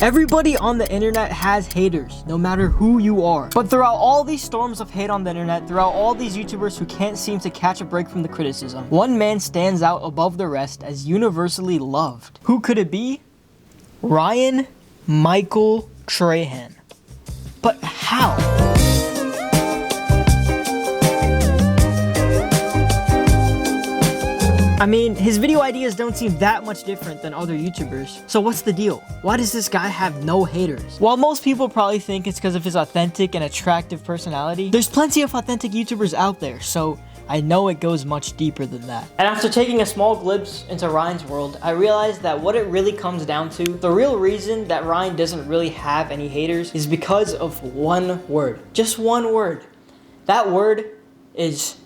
Everybody on the internet has haters, no matter who you are. But throughout all these storms of hate on the internet, throughout all these YouTubers who can't seem to catch a break from the criticism, one man stands out above the rest as universally loved. Who could it be? Ryan Michael Trahan. But how? I mean, his video ideas don't seem that much different than other YouTubers. So what's the deal? Why does this guy have no haters? While most people probably think it's because of his authentic and attractive personality, there's plenty of authentic YouTubers out there, so I know it goes much deeper than that. And after taking a small glimpse into Ryan's world, I realized that what it really comes down to, the real reason that Ryan doesn't really have any haters is because of one word. Just one word. That word is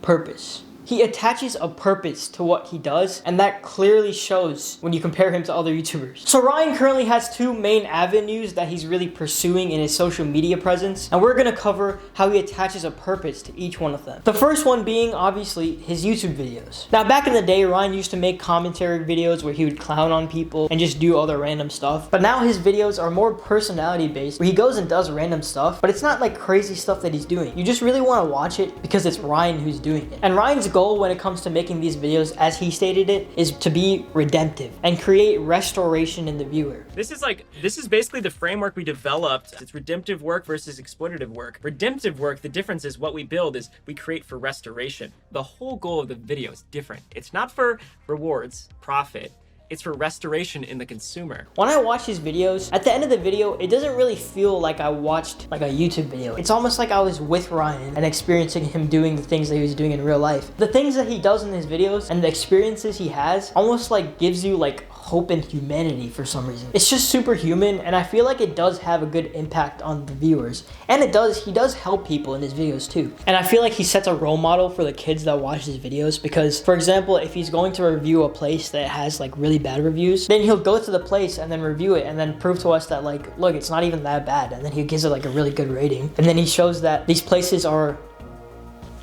purpose. He attaches a purpose to what he does, and that clearly shows when you compare him to other YouTubers. So Ryan currently has two main avenues that he's really pursuing in his social media presence, and we're gonna cover how he attaches a purpose to each one of them. The first one being, obviously, his YouTube videos. Now, back in the day, Ryan used to make commentary videos where he would clown on people and just do other random stuff, but now his videos are more personality-based, where he goes and does random stuff, but it's not like crazy stuff that he's doing. You just really wanna watch it because it's Ryan who's doing it. And Ryan's goal when it comes to making these videos, as he stated it, is to be redemptive and create restoration in the viewer. This is basically the framework we developed. It's redemptive work versus exploitative work. Redemptive work, the difference is what we build is we create for restoration. The whole goal of the video is different. It's not for rewards, profit. It's for restoration in the consumer. When I watch his videos, at the end of the video, it doesn't really feel like I watched like a YouTube video. It's almost like I was with Ryan and experiencing him doing the things that he was doing in real life. The things that he does in his videos and the experiences he has almost like gives you like hope and humanity for some reason. It's just super human, and I feel like it does have a good impact on the viewers. And he does help people in his videos too. And I feel like he sets a role model for the kids that watch his videos because, for example, if he's going to review a place that has like really bad reviews, then he'll go to the place and then review it and then prove to us that like, look, it's not even that bad. And then he gives it like a really good rating. And then he shows that these places are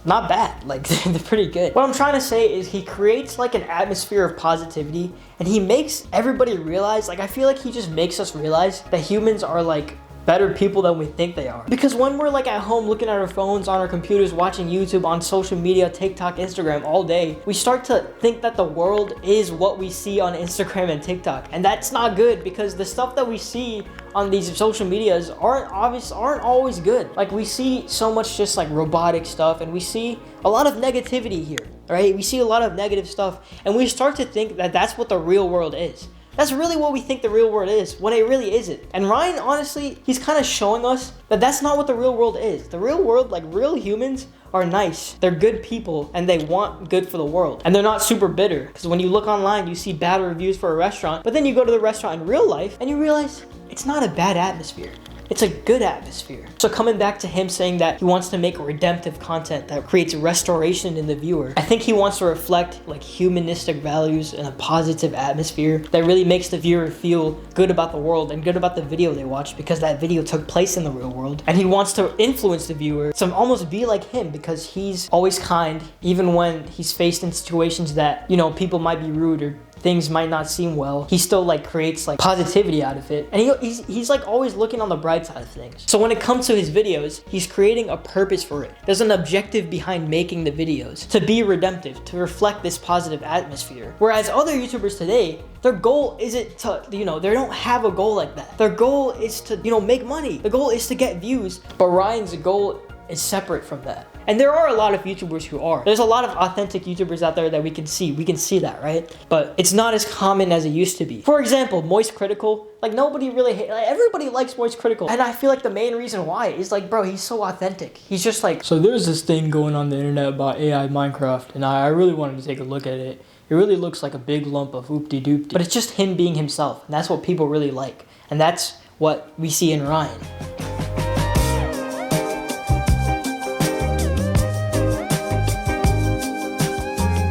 not bad, like they're pretty good. What I'm trying to say is he creates like an atmosphere of positivity, and he makes everybody realize, like I feel like he just makes us realize that humans are like better people than we think they are. Because when we're like at home looking at our phones, on our computers, watching YouTube, on social media, TikTok, Instagram all day, we start to think that the world is what we see on Instagram and TikTok. And that's not good, because the stuff that we see on these social medias aren't always good. Like we see so much just like robotic stuff, and we see a lot of negativity here, right? We see a lot of negative stuff, and we start to think that that's what the real world is. That's really what we think the real world is, when it really isn't. And Ryan, honestly, he's kind of showing us that that's not what the real world is. The real world, like real humans, are nice. They're good people, and they want good for the world. And they're not super bitter, because when you look online, you see bad reviews for a restaurant, but then you go to the restaurant in real life, and you realize it's not a bad atmosphere. It's a good atmosphere. So coming back to him saying that he wants to make redemptive content that creates restoration in the viewer, I think he wants to reflect like humanistic values in a positive atmosphere that really makes the viewer feel good about the world and good about the video they watched, because that video took place in the real world. And he wants to influence the viewer to almost be like him, because he's always kind, even when he's faced in situations that, you know, people might be rude or things might not seem well. He still like creates like positivity out of it, and he's like always looking on the bright side of things. So when it comes to his videos, he's creating a purpose for it. There's an objective behind making the videos, to be redemptive, to reflect this positive atmosphere. Whereas other YouTubers today, their goal isn't to, you know, they don't have a goal like that. Their goal is to, you know, make money. The goal is to get views. But Ryan's goal is separate from that. And there are a lot of YouTubers who are. There's a lot of authentic YouTubers out there that we can see. We can see that, right? But it's not as common as it used to be. For example, Moist Critical. Like nobody really like, everybody likes Moist Critical. And I feel like the main reason why is like, bro, he's so authentic. He's just like, so there's this thing going on the internet about AI Minecraft, and I really wanted to take a look at it. It really looks like a big lump of oopty-doopty. But it's just him being himself. And that's what people really like. And that's what we see in Ryan.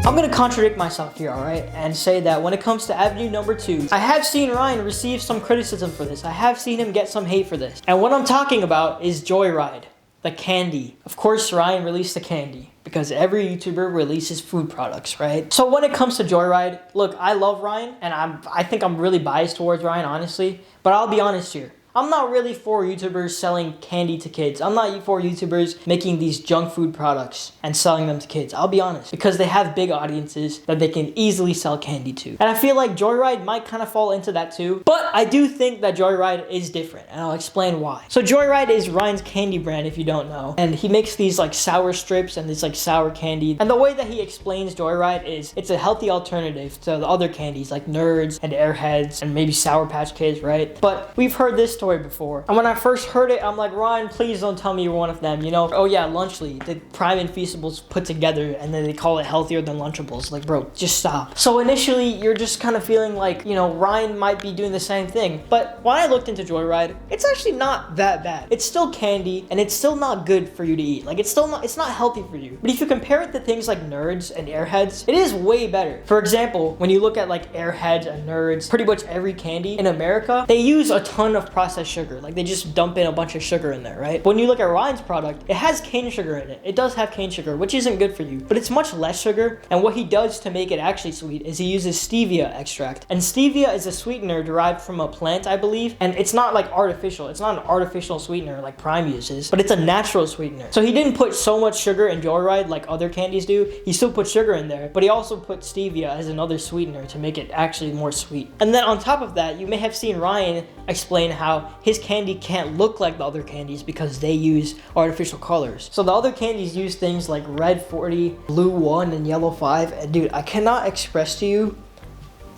I'm gonna contradict myself here, alright, and say that when it comes to avenue number 2, I have seen Ryan receive some criticism for this. I have seen him get some hate for this. And what I'm talking about is Joyride. the candy. Of course, Ryan released the candy because every YouTuber releases food products, right? So when it comes to Joyride, look, I love Ryan, and I think I'm really biased towards Ryan, honestly, but I'll be honest here. I'm not really for YouTubers selling candy to kids. I'm not for YouTubers making these junk food products and selling them to kids. I'll be honest, because they have big audiences that they can easily sell candy to. And I feel like Joyride might kind of fall into that too. But I do think that Joyride is different, and I'll explain why. So Joyride is Ryan's candy brand, if you don't know. And he makes these like sour strips and this like sour candy. And the way that he explains Joyride is it's a healthy alternative to the other candies like Nerds and Airheads and maybe Sour Patch Kids, right? But we've heard this story before. And when I first heard it, I'm like, Ryan, please don't tell me you're one of them, you know? Oh yeah, Lunchly, the Prime and Feastables put together, and then they call it healthier than Lunchables. Like, bro, just stop. So initially, you're just kind of feeling like, you know, Ryan might be doing the same thing. But when I looked into Joyride, it's actually not that bad. It's still candy, and it's still not good for you to eat. Like, it's not healthy for you. But if you compare it to things like Nerds and Airheads, it is way better. For example, when you look at like Airheads and Nerds, pretty much every candy in America, they use a ton of processed sugar. Like, they just dump in a bunch of sugar in there, right? But when you look at Ryan's product, it has cane sugar in it. It does have cane sugar, which isn't good for you, but it's much less sugar. And what he does to make it actually sweet is he uses stevia extract. And stevia is a sweetener derived from a plant, I believe. And it's not like artificial. It's not an artificial sweetener like Prime uses, but it's a natural sweetener. So he didn't put so much sugar in Joyride like other candies do. He still put sugar in there, but he also put stevia as another sweetener to make it actually more sweet. And then on top of that, you may have seen Ryan explain how his candy can't look like the other candies because they use artificial colors. So the other candies use things like red 40, blue 1, and yellow 5. And dude, I cannot express to you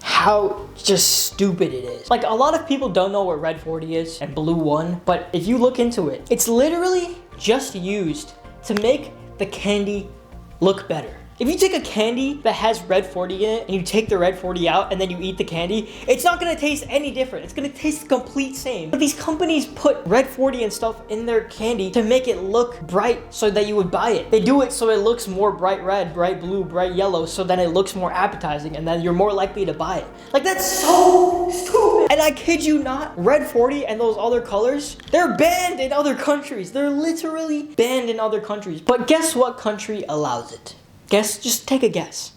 how just stupid it is. Like, a lot of people don't know what red 40 is and blue 1, but if you look into it, it's literally just used to make the candy look better. If you take a candy that has red 40 in it and you take the red 40 out and then you eat the candy, it's not gonna taste any different. It's gonna taste the complete same. But these companies put red 40 and stuff in their candy to make it look bright so that you would buy it. They do it so it looks more bright red, bright blue, bright yellow, so that it looks more appetizing and then you're more likely to buy it. Like, that's so stupid. And I kid you not, red 40 and those other colors, they're banned in other countries. They're literally banned in other countries. But guess what country allows it? Guess, just take a guess.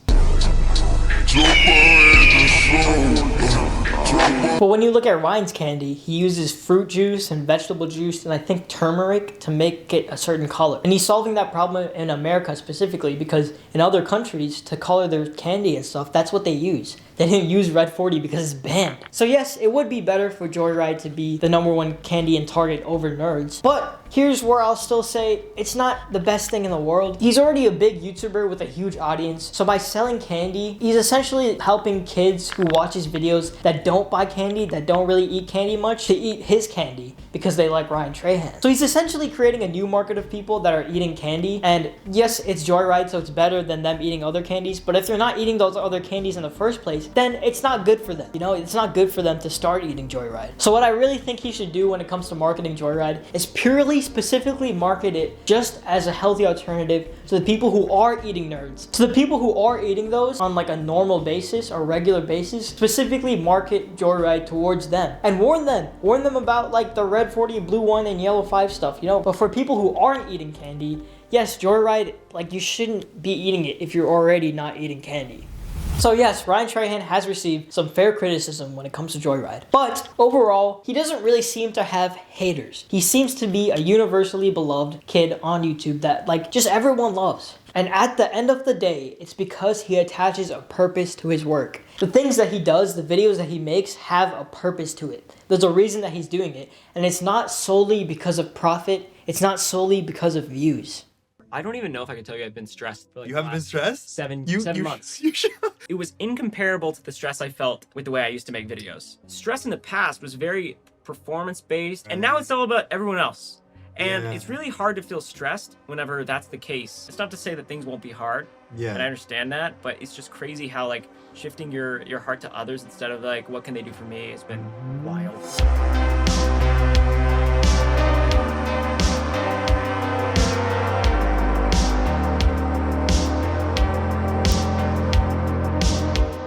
But when you look at Ryan's candy, he uses fruit juice and vegetable juice and I think turmeric to make it a certain color. And he's solving that problem in America specifically because in other countries, to color their candy and stuff, that's what they use. They didn't use red 40 because it's banned. So yes, it would be better for Joyride to be the #1 candy in Target over Nerds. But here's where I'll still say it's not the best thing in the world. He's already a big YouTuber with a huge audience. So by selling candy, he's essentially helping kids who watch his videos that don't buy candy, that don't really eat candy much, to eat his candy because they like Ryan Trahan. So he's essentially creating a new market of people that are eating candy. And yes, it's Joyride, so it's better than them eating other candies. But if they're not eating those other candies in the first place, then it's not good for them. You know, it's not good for them to start eating Joyride. So what I really think he should do when it comes to marketing Joyride is purely specifically market it just as a healthy alternative to the people who are eating Nerds. To the people who are eating those on like a normal basis or regular basis, specifically market Joyride towards them and warn them about like the red 40, blue 1, and yellow 5 stuff, you know. But for people who aren't eating candy, yes, Joyride, like, you shouldn't be eating it if you're already not eating candy. So yes, Ryan Trahan has received some fair criticism when it comes to Joyride. But overall, he doesn't really seem to have haters. He seems to be a universally beloved kid on YouTube that like just everyone loves. And at the end of the day, it's because he attaches a purpose to his work. The things that he does, the videos that he makes have a purpose to it. There's a reason that he's doing it. And it's not solely because of profit. It's not solely because of views. I don't even know if I can tell you I've been stressed for like You haven't been stressed? seven You months. You should. It was incomparable to the stress I felt with the way I used to make videos. Stress in the past was very performance-based, and now it's all about everyone else. And it's really hard to feel stressed whenever that's the case. It's not to say that things won't be hard, and I understand that, but it's just crazy how like shifting your heart to others instead of like what can they do for me has been wild.